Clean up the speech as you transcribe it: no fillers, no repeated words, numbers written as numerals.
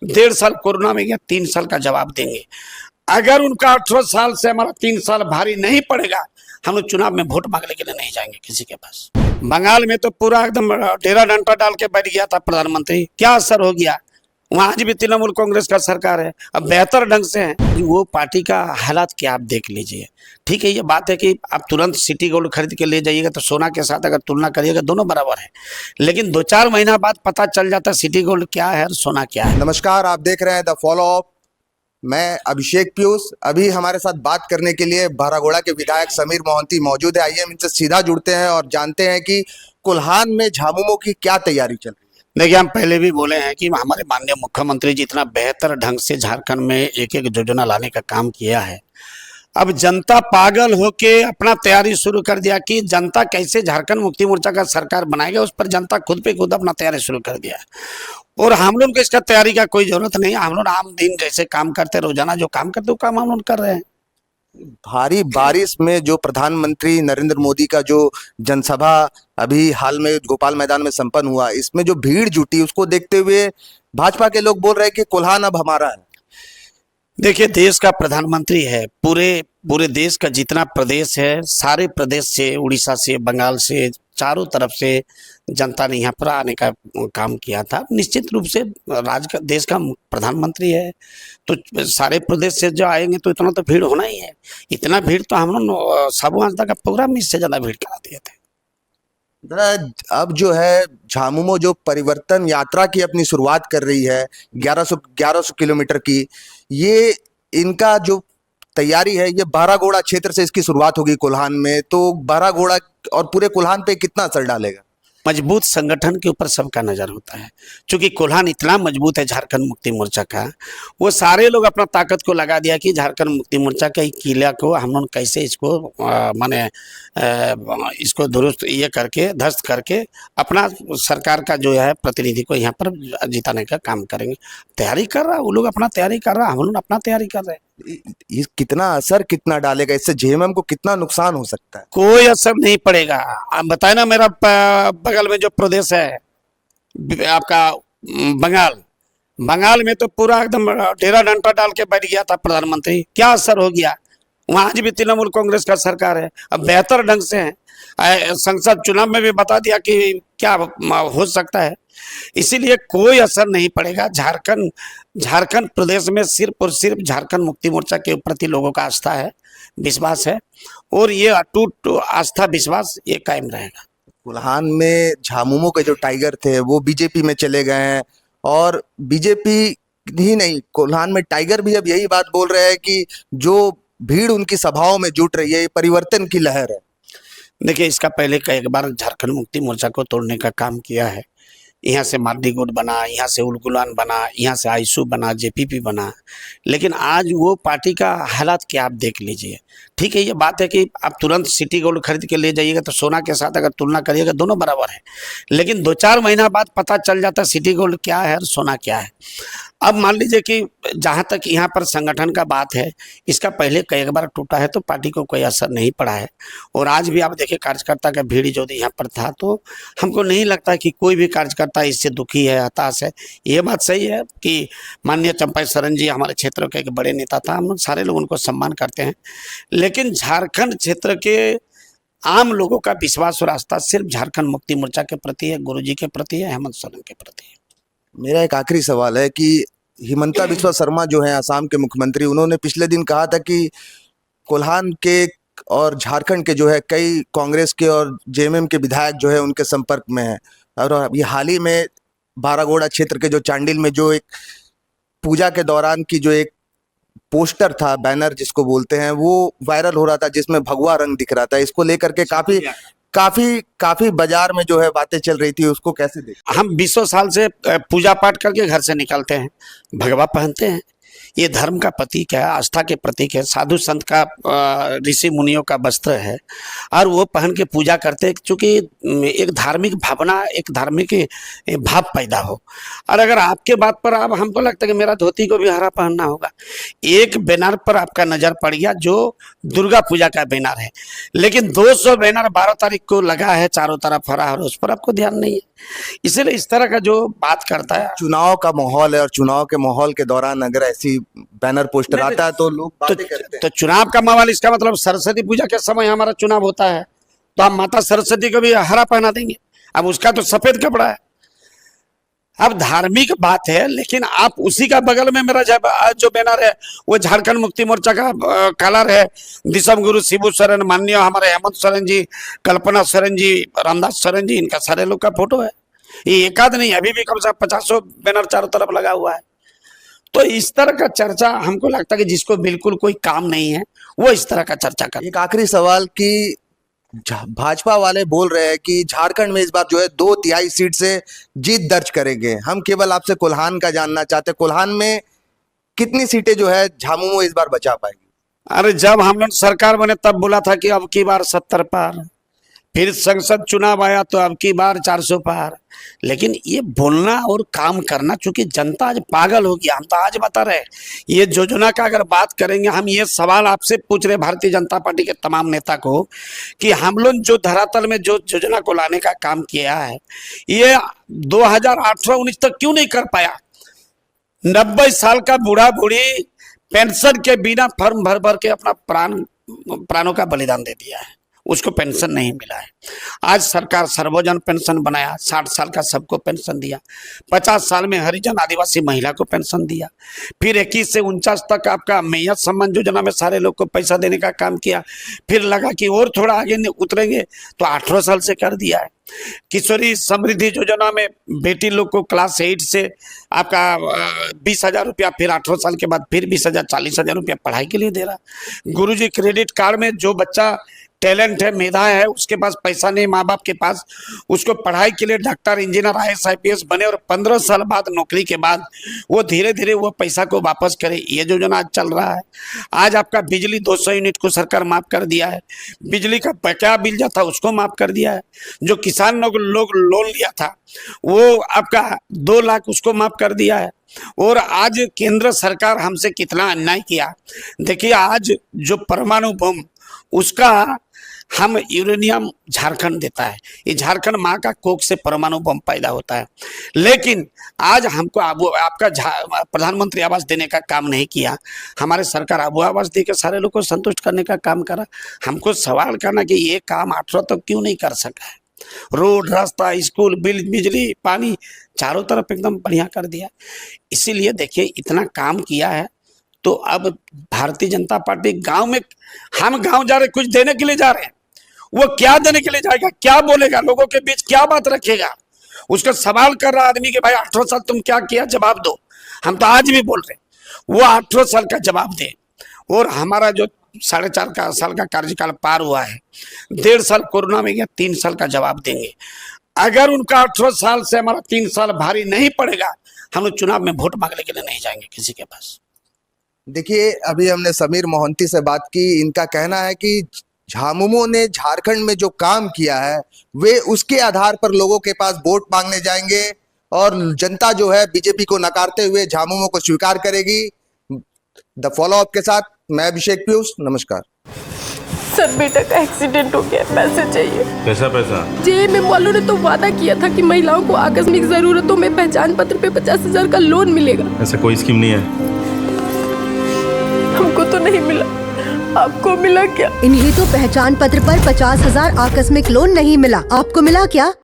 1.5 साल कोरोना में गया, 3 साल का जवाब देंगे। अगर उनका 18 साल से हमारा 3 साल भारी नहीं पड़ेगा, हम लोग चुनाव में वोट मांगने के लिए नहीं जाएंगे किसी के पास। बंगाल में तो पूरा एकदम डेरा डंडा डाल के बैठ गया था प्रधानमंत्री, क्या असर हो गया? वहां आज भी तृणमूल कांग्रेस का सरकार है, अब बेहतर ढंग से है। वो पार्टी का हालात क्या आप देख लीजिए। ठीक है, ये बात है कि आप तुरंत सिटी गोल्ड खरीद के ले जाइएगा तो सोना के साथ अगर तुलना करिएगा दोनों बराबर है, लेकिन 2-4 महीना बाद पता चल जाता है सिटी गोल्ड क्या है और सोना क्या है। नमस्कार, आप देख रहे हैं द फॉलो अप। मैं अभिषेक पीयूष। अभी हमारे साथ बात करने के लिए बहरागोड़ा के विधायक समीर मोहंती मौजूद है। आइए हम इनसे सीधा जुड़ते हैं और जानते हैं कि कोल्हान में झामुमो की क्या तैयारी चल रही है। देखिए, हम पहले भी बोले हैं कि हमारे माननीय मुख्यमंत्री जी इतना बेहतर ढंग से झारखंड में एक एक योजना लाने का काम किया है। अब जनता पागल होके अपना तैयारी शुरू कर दिया कि जनता कैसे झारखंड मुक्ति मोर्चा का सरकार बनाएगा, उस पर जनता खुद पे खुद अपना तैयारी शुरू कर दिया। और हम लोग को इसका तैयारी का कोई जरूरत नहीं है। हम लोग आम दिन जैसे काम करते, रोजाना जो काम करते वो काम हम लोग कर रहे हैं। भारी बारिश में जो प्रधानमंत्री नरेंद्र मोदी का जो जनसभा अभी हाल में गोपाल मैदान में संपन्न हुआ, इसमें जो भीड़ जुटी उसको देखते हुए भाजपा के लोग बोल रहे हैं कि कोल्हान अब हमारा है। देखिए, देश का प्रधानमंत्री है, पूरे देश का जितना प्रदेश है, सारे प्रदेश से, उड़ीसा से, बंगाल से, चारों तरफ से जनता ने यहाँ पर आने का काम किया था। निश्चित रूप से देश का प्रधानमंत्री है तो सारे प्रदेश से जो आएंगे तो इतना तो भीड़ होना ही है। इतना भीड़ तो हम लोग सबों का प्रोग्राम में इससे ज्यादा भीड़ करा दिए थे। अब जो है झामुमो जो परिवर्तन यात्रा की अपनी शुरुआत कर रही है 1100 किलोमीटर की, ये इनका जो तैयारी है, ये बहरागोड़ा क्षेत्र से इसकी शुरुआत होगी कोल्हान में। तो बहरागोड़ा और पूरे कोल्हान पे कितना असर डालेगा? मजबूत संगठन के ऊपर सबका नजर होता है। क्योंकि कोल्हान इतना मजबूत है झारखंड मुक्ति मोर्चा का, वो सारे लोग अपना ताकत को लगा दिया कि झारखंड मुक्ति मोर्चा के किला को हम लोग कैसे इसको इसको दुरुस्त ये करके ध्वस्त करके अपना सरकार का जो है प्रतिनिधि को यहाँ पर जिताने का काम करेंगे। तैयारी कर रहा है वो लोग, अपना तैयारी कर रहा है, हम लोग अपना तैयारी कर रहे हैं। ये कितना असर कितना डालेगा, इससे जेएमएम को कितना नुकसान हो सकता है? कोई असर नहीं पड़ेगा। आप बताए ना, मेरा बगल में जो प्रदेश है आपका बंगाल में तो पूरा एकदम डेरा डंडा डाल के बैठ गया था प्रधानमंत्री, क्या असर हो गया? वहां आज भी तृणमूल कांग्रेस का सरकार है, अब बेहतर ढंग से है। संसद चुनाव में भी बता दिया कि क्या हो सकता है। इसीलिए कोई असर नहीं पड़ेगा। झारखंड प्रदेश में सिर्फ और सिर्फ झारखंड मुक्ति मोर्चा के प्रति लोगों का आस्था है, विश्वास है, और ये अटूट आस्था विश्वास ये कायम रहेगा। कोल्हान में झामुमो के जो टाइगर थे वो बीजेपी में चले गए हैं, और बीजेपी ही नहीं, कोल्हान में टाइगर भी अब यही बात बोल रहे हैं कि जो भीड़ उनकी सभाओं में जुट रही है ये परिवर्तन की लहर है। देखिए, इसका पहले कई बार झारखंड मुक्ति मोर्चा को तोड़ने का काम किया है। यहाँ से मार्डी गुट बना, यहाँ से उलगुलान बना, यहाँ से आईसू बना, जेपीपी बना, लेकिन आज वो पार्टी का हालात क्या आप देख लीजिए। ठीक है, ये बात है कि आप तुरंत सिटी गोल्ड खरीद के ले जाइएगा तो सोना के साथ अगर तुलना करिएगा दोनों बराबर है, लेकिन 2-4 महीना बाद पता चल जाता है सिटी गोल्ड क्या है और सोना क्या है। अब मान लीजिए कि जहाँ तक यहाँ पर संगठन का बात है, इसका पहले कई बार टूटा है तो पार्टी को कोई असर नहीं पड़ा है। और आज भी आप देखिए कार्यकर्ता का भीड़ जो यहाँ पर था, तो हमको नहीं लगता कि कोई भी कार्यकर्ता इससे दुखी है, हताश है। ये बात सही है कि माननीय चंपाई सोरेन जी हमारे क्षेत्र के एक बड़े नेता था, हम सारे लोग उनको सम्मान करते हैं, लेकिन झारखंड क्षेत्र के आम लोगों का विश्वास और आस्था सिर्फ झारखंड मुक्ति मोर्चा के प्रति है, गुरु जी के प्रति है, हेमंत सोरेन के प्रति है। मेरा एक आखिरी सवाल है कि हिमंता बिस्वा शर्मा जो है असम के मुख्यमंत्री, उन्होंने पिछले दिन कहा था कि कोल्हान के और झारखंड के जो है कई कांग्रेस के और जेएमएम के विधायक जो है उनके संपर्क में है। और ये हाल ही में बहरागोड़ा क्षेत्र के जो चांडिल में जो एक पूजा के दौरान की जो एक पोस्टर था, बैनर जिसको बोलते हैं, वो वायरल हो रहा था जिसमें भगवा रंग दिख रहा था। इसको लेकर के काफी बाजार में जो है बातें चल रही थी, उसको कैसे देख? हम 20 साल से पूजा पाठ करके घर से निकलते हैं, भगवा पहनते हैं, ये धर्म का प्रतीक है, आस्था के प्रतीक है, साधु संत का ऋषि मुनियों का वस्त्र है और वो पहन के पूजा करते हैं, क्योंकि एक धार्मिक भावना, एक धार्मिक भाव पैदा हो। और अगर आपके बात पर अब हमको लगता है कि मेरा धोती को भी हरा पहनना होगा, एक बैनर पर आपका नजर पड़ गया जो दुर्गा पूजा का बैनर है, लेकिन 200 बैनर 12 तारीख को लगा है चारों तरफ हरा, और उस पर आपको ध्यान नहीं है। इसलिए इस तरह का जो बात करता है, चुनाव का माहौल है और चुनाव के माहौल के दौरान अगर ऐसी बैनर पोस्टर नहीं, आता है तो लोग बातें करते हैं। तो चुनाव का माहौल, इसका मतलब सरस्वती पूजा के समय हमारा चुनाव होता है तो हम माता सरस्वती को भी हरा पहना देंगे। अब उसका तो सफेद कपड़ा है। अब धार्मिक बात है, लेकिन आप उसी का बगल में मेरा जो बैनर है वो झारखंड मुक्ति मोर्चा का कलर है। दिसम गुरु शिबू सोरेन, माननीय हमारे हेमंत सोरेन जी, कल्पना सोरेन जी, रामदास सोरेन जी, इनका सारे लोग का फोटो है। ये एकाध नहीं, अभी भी कम से कम 50 बैनर चारों तरफ लगा हुआ है। तो इस तरह का चर्चा हमको लगता है कि जिसको बिल्कुल कोई काम नहीं है वो इस तरह का चर्चा कर। एक आखिरी सवाल कि भाजपा वाले बोल रहे हैं कि झारखंड में इस बार जो है 2/3 सीट से जीत दर्ज करेंगे। हम केवल आपसे कोल्हान का जानना चाहते हैं, कोल्हान में कितनी सीटें जो है झामुमो इस बार बचा पाएगी? अरे जब हम लोग सरकार बने तब बोला था कि अब की बार 70 पार, फिर संसद चुनाव आया तो अब की बार 400 पार। लेकिन ये बोलना और काम करना, चूंकि जनता आज पागल हो गया। हम तो आज बता रहे ये योजना का अगर बात करेंगे, हम ये सवाल आपसे पूछ रहे भारतीय जनता पार्टी के तमाम नेता को कि हम लोग जो धरातल में जो योजना को लाने का काम किया है, ये 2018-19 तक क्यों नहीं कर पाया? 90 साल का बूढ़ा बूढ़ी पेंशन के बिना फॉर्म भर भर के अपना प्राणों का बलिदान दे दिया है, उसको पेंशन नहीं मिला है। आज सरकार सर्वजन पेंशन बनाया, 60 साल का सबको पेंशन दिया, 50 साल में हरिजन आदिवासी महिला को पेंशन दिया, फिर 21 से 49 तक आपका मैयत सम्मान योजना में सारे लोग को पैसा देने का काम किया। फिर लगा कि और थोड़ा आगे उतरेंगे तो 18 साल से कर दिया है। किशोरी समृद्धि योजना में बेटी लोग को क्लास 8 से आपका 20,000 रुपया, फिर 18 साल के बाद फिर 20,000 40,000 रुपया पढ़ाई के लिए दे रहा। गुरुजी क्रेडिट कार्ड में जो बच्चा टैलेंट है, मेधा है, उसके पास पैसा नहीं माँ बाप के पास, उसको पढ़ाई के लिए डॉक्टर, इंजीनियर, IAS IPS बने और 15 साल बाद नौकरी के बाद वो धीरे धीरे वो पैसा को वापस करे, ये योजना आज चल रहा है। आज आपका बिजली 200 यूनिट को सरकार माफ कर दिया है, बिजली का बकाया बिल जो था उसको माफ कर दिया है। जो किसान लोग लोन लिया था वो आपका 2 लाख उसको माफ कर दिया है। और आज केंद्र सरकार हमसे कितना अन्याय किया। देखिए आज जो परमाणु बम, उसका हम यूरेनियम झारखंड देता है, ये झारखंड माँ का कोख से परमाणु बम पैदा होता है। लेकिन आज हमको आपका प्रधानमंत्री आवास देने का काम नहीं किया। हमारे सरकार आबू आवास दे के सारे लोग को संतुष्ट करने का काम करा। हमको सवाल करना कि ये काम 18 तक क्यों नहीं कर सका है? रोड, रास्ता, स्कूल, बिजली, पानी चारों तरफ एकदम बढ़िया कर दिया। इसीलिए देखिए इतना काम किया है तो अब भारतीय जनता पार्टी गांव में, हम गांव जा रहे कुछ देने के लिए जा रहे हैं, वो क्या देने के लिए जाएगा, क्या बोलेगा, लोगों के बीच क्या बात रखेगा? उसका सवाल कर रहा आदमी कि भाई 18 साल तुम क्या किया, जवाब दो। हम तो आज भी बोल रहे हैं वो 18 साल का जवाब दे। और हमारा जो 4.5 साल का कार्यकाल पार हुआ है, 1.5 साल कोरोना में गया, 3 साल का जवाब देंगे। अगर उनका 18 साल से हमारा 3 साल भारी नहीं पड़ेगा, हम लोग चुनाव में वोट मांगने के लिए नहीं जाएंगे किसी के पास। देखिए अभी हमने समीर मोहंती से बात की, इनका कहना है कि झामुमो ने झारखंड में जो काम किया है वे उसके आधार पर लोगों के पास वोट मांगने जाएंगे और जनता जो है बीजेपी को नकारते हुए झामुमो को स्वीकार करेगी। द फॉलोअप के साथ मैं अभिषेक पीयूष, नमस्कार। सर बेटा का एक्सीडेंट हो गया, पैसे चाहिए। कैसा पैसा? जेएमएम वालों ने तो वादा किया था कि महिलाओं को आकस्मिक जरूरतों में पहचान पत्र पे 50,000 का लोन मिलेगा। ऐसा कोई स्कीम नहीं है। हमको तो नहीं मिला, आपको मिला क्या? इन्हीं तो पहचान पत्र पर 50,000 आकस्मिक लोन नहीं मिला, आपको मिला क्या?